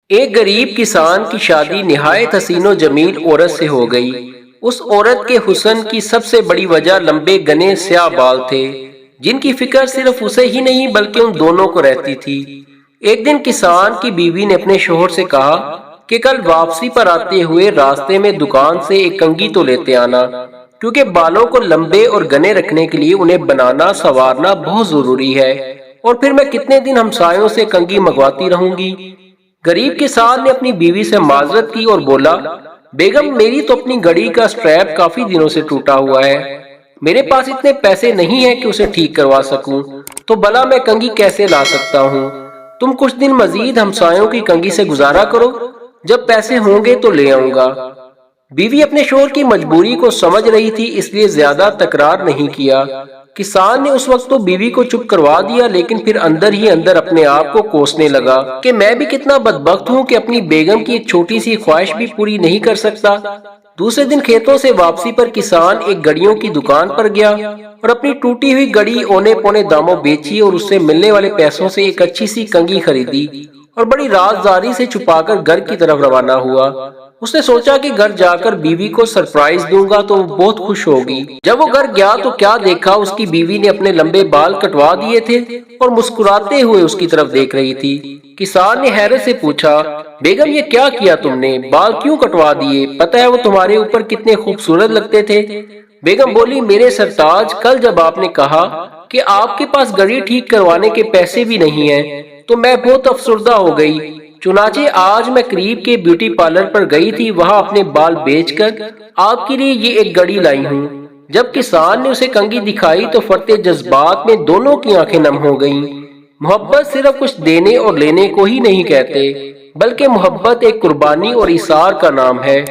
ایک غریب کسان کی شادی نہایت حسین و جمیل عورت سے ہو گئی۔ اس عورت کے حسن کی سب سے بڑی وجہ لمبے گھنے سیاہ بال تھے، جن کی فکر صرف اسے ہی نہیں بلکہ ان دونوں کو رہتی تھی۔ ایک دن کسان کی بیوی نے اپنے شوہر سے کہا کہ کل واپسی پر آتے ہوئے راستے میں دکان سے ایک کنگھی تو لیتے آنا، کیونکہ بالوں کو لمبے اور گھنے رکھنے کے لیے انہیں بنانا سنوارنا بہت ضروری ہے، اور پھر میں کتنے دن ہمسایوں سے کنگھی منگواتی رہوں گی۔ غریب کسان نے اپنی بیوی سے معذرت کی اور بولا، بیگم میری تو اپنی گھڑی کا سٹریپ کافی دنوں سے ٹوٹا ہوا ہے، میرے پاس اتنے پیسے نہیں ہیں کہ اسے ٹھیک کروا سکوں، تو بھلا میں کنگھی کیسے لا سکتا ہوں؟ تم کچھ دن مزید ہمسایوں کی کنگھی سے گزارا کرو، جب پیسے ہوں گے تو لے آؤں گا۔ بیوی اپنے شوہر کی مجبوری کو سمجھ رہی تھی، اس لیے زیادہ تکرار نہیں کیا۔ کسان نے اس وقت تو بیوی کو چپ کروا دیا، لیکن پھر اندر ہی اندر اپنے آپ کو کوسنے لگا کہ میں بھی کتنا بدبخت ہوں کہ اپنی بیگم کی ایک چھوٹی سی خواہش بھی پوری نہیں کر سکتا۔ دوسرے دن کھیتوں سے واپسی پر کسان ایک گھڑیوں کی دکان پر گیا اور اپنی ٹوٹی ہوئی گھڑی اونے پونے داموں بیچی اور اس سے ملنے والے پیسوں سے ایک اچھی سی کنگھی خریدی اور بڑی رازداری سے چھپا کر گھر کی طرف روانہ ہوا۔ اس نے سوچا کہ گھر جا کر بیوی کو سرپرائز دوں گا تو وہ بہت خوش ہوگی۔ جب وہ گھر گیا تو کیا دیکھا، اس کی بیوی نے اپنے لمبے بال کٹوا دیے تھے اور مسکراتے ہوئے اس کی طرف دیکھ رہی تھی۔ کسان نے حیرت سے پوچھا، بیگم یہ کیا کیا تم نے؟ بال کیوں کٹوا دیے؟ پتہ ہے وہ تمہارے اوپر کتنے خوبصورت لگتے تھے۔ بیگم بولی، میرے سرتاج، کل جب آپ نے کہا کہ آپ کے پاس گھڑی ٹھیک کروانے کے پیسے بھی نہیں ہیں تو میں بہت افسردہ ہو گئی، چنانچہ آج میں قریب کے بیوٹی پارلر پر گئی تھی، وہاں اپنے بال بیچ کر آپ کے لیے یہ ایک گھڑی لائی ہوں۔ جب کسان نے اسے کنگھی دکھائی تو فرتے جذبات میں دونوں کی آنکھیں نم ہو گئیں۔ محبت صرف کچھ دینے اور لینے کو ہی نہیں کہتے، بلکہ محبت ایک قربانی اور ایثار کا نام ہے۔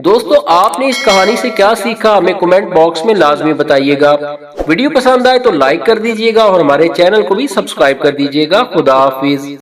دوستو، آپ نے اس کہانی سے کیا سیکھا ہمیں کمنٹ باکس میں لازمی بتائیے گا۔ ویڈیو پسند آئے تو لائک کر دیجیے گا اور ہمارے چینل کو بھی سبسکرائب کر دیجیے گا۔ خدا حافظ۔